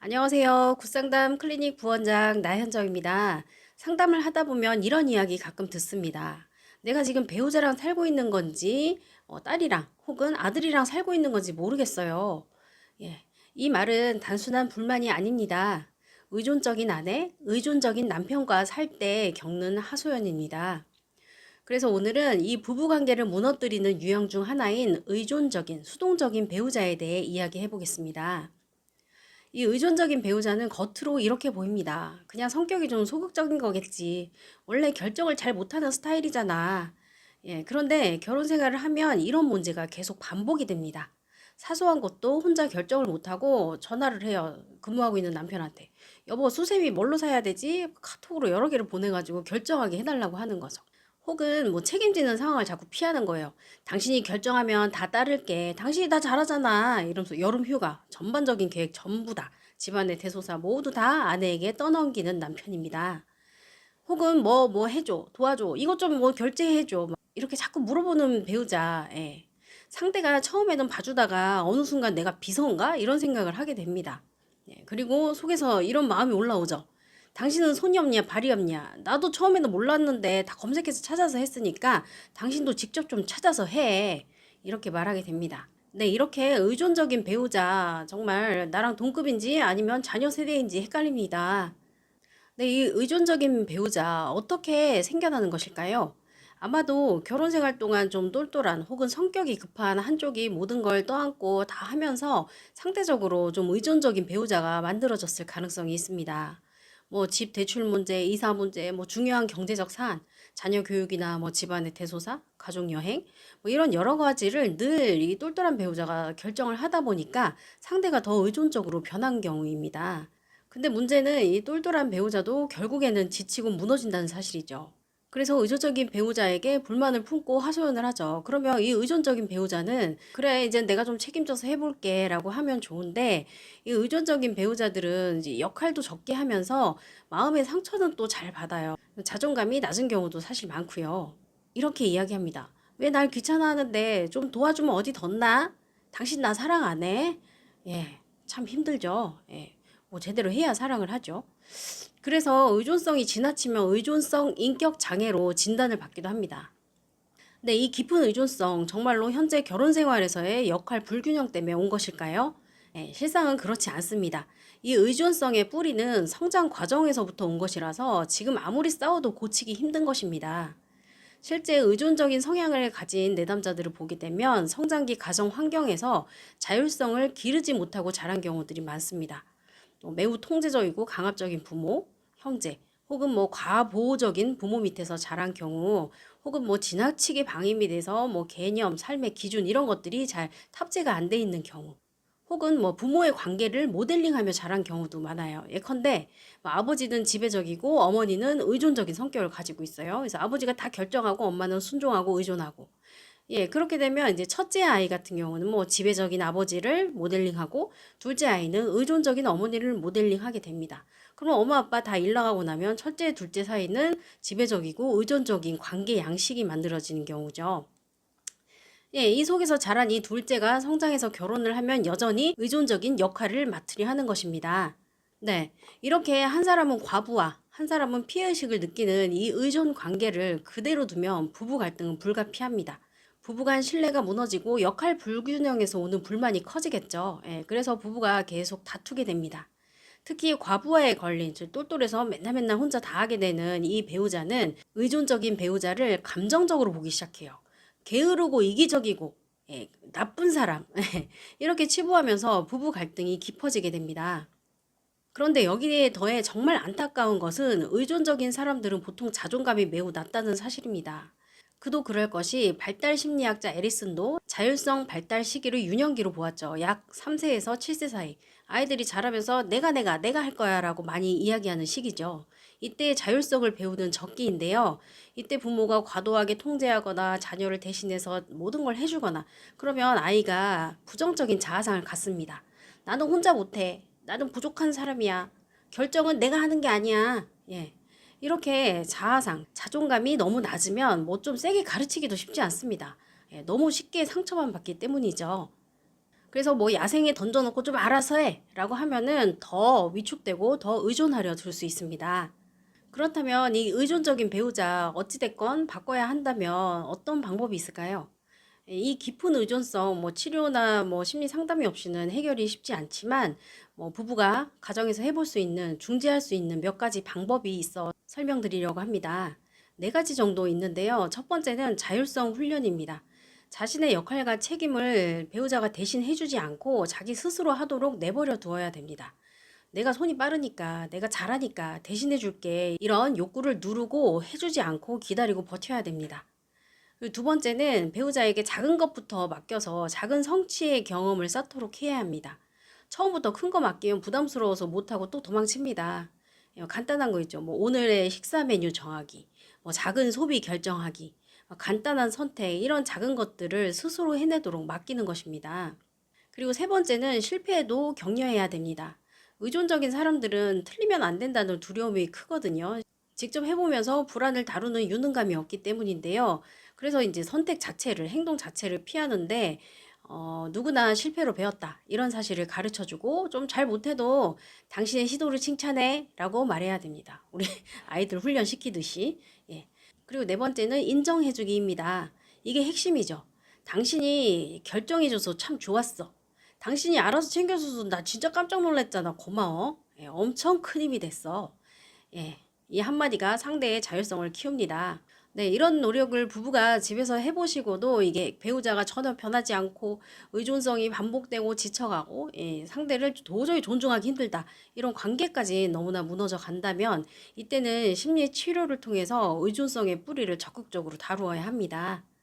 안녕하세요. 굿상담 클리닉 부원장 나현정입니다. 상담을 하다 보면 이런 이야기 가끔 듣습니다. 내가 지금 배우자랑 살고 있는 건지, 딸이랑 혹은 아들이랑 살고 있는 건지 모르겠어요. 예, 이 말은 단순한 불만이 아닙니다. 의존적인 아내, 의존적인 남편과 살 때 겪는 하소연입니다. 그래서 오늘은 이 부부 관계를 무너뜨리는 유형 중 하나인 의존적인, 수동적인 배우자에 대해 이야기해 보겠습니다. 이 의존적인 배우자는 겉으로 이렇게 보입니다. 그냥 성격이 좀 소극적인 거겠지. 원래 결정을 잘 못하는 스타일이잖아. 예, 그런데 결혼 생활을 하면 이런 문제가 계속 반복이 됩니다. 사소한 것도 혼자 결정을 못하고 전화를 해요. 근무하고 있는 남편한테. 여보, 수세미 뭘로 사야 되지? 카톡으로 여러 개를 보내가지고 결정하게 해달라고 하는 거죠. 혹은 뭐 책임지는 상황을 자꾸 피하는 거예요. 당신이 결정하면 다 따를게. 당신이 다 잘하잖아. 이러면서 여름 휴가, 전반적인 계획 전부 다 집안의 대소사 모두 다 아내에게 떠넘기는 남편입니다. 혹은 뭐 해줘, 도와줘, 이것 좀 뭐 결제해줘. 막 이렇게 자꾸 물어보는 배우자. 예. 상대가 처음에는 봐주다가 어느 순간 내가 비서인가? 이런 생각을 하게 됩니다. 예. 그리고 속에서 이런 마음이 올라오죠. 당신은 손이 없냐, 발이 없냐. 나도 처음에는 몰랐는데 다 검색해서 찾아서 했으니까 당신도 직접 좀 찾아서 해. 이렇게 말하게 됩니다. 네, 이렇게 의존적인 배우자, 정말 나랑 동급인지 아니면 자녀 세대인지 헷갈립니다. 네, 이 의존적인 배우자 어떻게 생겨나는 것일까요? 아마도 결혼 생활 동안 좀 똘똘한 혹은 성격이 급한 한쪽이 모든 걸 떠안고 다 하면서 상대적으로 좀 의존적인 배우자가 만들어졌을 가능성이 있습니다. 뭐 집 대출 문제, 이사 문제, 뭐 중요한 경제적 사안, 자녀 교육이나 뭐 집안의 대소사, 가족 여행, 뭐 이런 여러 가지를 늘 이 똘똘한 배우자가 결정을 하다 보니까 상대가 더 의존적으로 변한 경우입니다. 근데 문제는 이 똘똘한 배우자도 결국에는 지치고 무너진다는 사실이죠. 그래서 의존적인 배우자에게 불만을 품고 하소연을 하죠. 그러면 이 의존적인 배우자는 그래, 이제 내가 좀 책임져서 해볼게 라고 하면 좋은데, 이 의존적인 배우자들은 이제 역할도 적게 하면서 마음의 상처는 또 잘 받아요. 자존감이 낮은 경우도 사실 많고요. 이렇게 이야기합니다. 왜 날 귀찮아하는데 좀 도와주면 어디 덧나? 당신 나 사랑 안 해? 예, 참 힘들죠. 예. 뭐 제대로 해야 사랑을 하죠. 그래서 의존성이 지나치면 의존성 인격 장애로 진단을 받기도 합니다. 근데 이 깊은 의존성 정말로 현재 결혼 생활에서의 역할 불균형 때문에 온 것일까요? 실상은 그렇지 않습니다. 이 의존성의 뿌리는 성장 과정에서부터 온 것이라서 지금 아무리 싸워도 고치기 힘든 것입니다. 실제 의존적인 성향을 가진 내담자들을 보게 되면 성장기 가정 환경에서 자율성을 기르지 못하고 자란 경우들이 많습니다. 또 매우 통제적이고 강압적인 부모, 형제, 혹은 뭐 과보호적인 부모 밑에서 자란 경우, 혹은 뭐 지나치게 방임이 돼서 뭐 개념, 삶의 기준 이런 것들이 잘 탑재가 안 돼 있는 경우, 혹은 뭐 부모의 관계를 모델링하며 자란 경우도 많아요. 예컨대 뭐 아버지는 지배적이고 어머니는 의존적인 성격을 가지고 있어요. 그래서 아버지가 다 결정하고 엄마는 순종하고 의존하고. 예, 그렇게 되면 이제 첫째 아이 같은 경우는 뭐 지배적인 아버지를 모델링하고 둘째 아이는 의존적인 어머니를 모델링하게 됩니다. 그럼 엄마 아빠 다 일 나가고 나면 첫째, 둘째 사이는 지배적이고 의존적인 관계 양식이 만들어지는 경우죠. 예, 이 속에서 자란 이 둘째가 성장해서 결혼을 하면 여전히 의존적인 역할을 맡으려 하는 것입니다. 네, 이렇게 한 사람은 과부하, 한 사람은 피해의식을 느끼는 이 의존 관계를 그대로 두면 부부 갈등은 불가피합니다. 부부간 신뢰가 무너지고 역할 불균형에서 오는 불만이 커지겠죠. 예, 그래서 부부가 계속 다투게 됩니다. 특히 과부하에 걸린, 즉 똘똘해서 맨날 혼자 다 하게 되는 이 배우자는 의존적인 배우자를 감정적으로 보기 시작해요. 게으르고 이기적이고, 예, 나쁜 사람 이렇게 치부하면서 부부 갈등이 깊어지게 됩니다. 그런데 여기에 더해 정말 안타까운 것은 의존적인 사람들은 보통 자존감이 매우 낮다는 사실입니다. 그도 그럴 것이 발달 심리학자 에리슨도 자율성 발달 시기를 유년기로 보았죠. 약 3세에서 7세 사이. 아이들이 자라면서 내가 할 거야 라고 많이 이야기하는 시기죠. 이때 자율성을 배우는 적기인데요. 이때 부모가 과도하게 통제하거나 자녀를 대신해서 모든 걸 해주거나 그러면 아이가 부정적인 자아상을 갖습니다. 나는 혼자 못해. 나는 부족한 사람이야. 결정은 내가 하는 게 아니야. 예. 이렇게 자아상, 자존감이 너무 낮으면 뭐 좀 세게 가르치기도 쉽지 않습니다. 예, 너무 쉽게 상처만 받기 때문이죠. 그래서 뭐 야생에 던져놓고 좀 알아서 해 라고 하면은 더 위축되고 더 의존하려 들 수 있습니다. 그렇다면 이 의존적인 배우자 어찌됐건 바꿔야 한다면 어떤 방법이 있을까요? 이 깊은 의존성, 뭐 치료나 뭐 심리 상담이 없이는 해결이 쉽지 않지만, 뭐 부부가 가정에서 해볼 수 있는, 중재할 수 있는 몇 가지 방법이 있어 설명드리려고 합니다. 네 가지 정도 있는데요. 첫 번째는 자율성 훈련입니다. 자신의 역할과 책임을 배우자가 대신 해주지 않고 자기 스스로 하도록 내버려 두어야 됩니다. 내가 손이 빠르니까, 내가 잘하니까 대신해 줄게. 이런 욕구를 누르고 해주지 않고 기다리고 버텨야 됩니다. 그리고 두 번째는 배우자에게 작은 것부터 맡겨서 작은 성취의 경험을 쌓도록 해야 합니다. 처음부터 큰 거 맡기면 부담스러워서 못하고 또 도망칩니다. 간단한 거 있죠. 뭐 오늘의 식사 메뉴 정하기, 뭐 작은 소비 결정하기, 간단한 선택, 이런 작은 것들을 스스로 해내도록 맡기는 것입니다. 그리고 세 번째는 실패에도 격려해야 됩니다. 의존적인 사람들은 틀리면 안 된다는 두려움이 크거든요. 직접 해보면서 불안을 다루는 유능감이 없기 때문인데요. 그래서 이제 선택 자체를, 행동 자체를 피하는데, 누구나 실패로 배웠다. 이런 사실을 가르쳐주고, 좀 잘 못해도 당신의 시도를 칭찬해. 라고 말해야 됩니다. 우리 아이들 훈련시키듯이. 예. 그리고 네 번째는 인정해주기입니다. 이게 핵심이죠. 당신이 결정해줘서 참 좋았어. 당신이 알아서 챙겨줘서 나 진짜 깜짝 놀랐잖아. 고마워. 예, 엄청 큰 힘이 됐어. 예, 이 한마디가 상대의 자율성을 키웁니다. 네, 이런 노력을 부부가 집에서 해보시고도 이게 배우자가 전혀 변하지 않고 의존성이 반복되고 지쳐가고, 예, 상대를 도저히 존중하기 힘들다. 이런 관계까지 너무나 무너져 간다면 이때는 심리 치료를 통해서 의존성의 뿌리를 적극적으로 다루어야 합니다.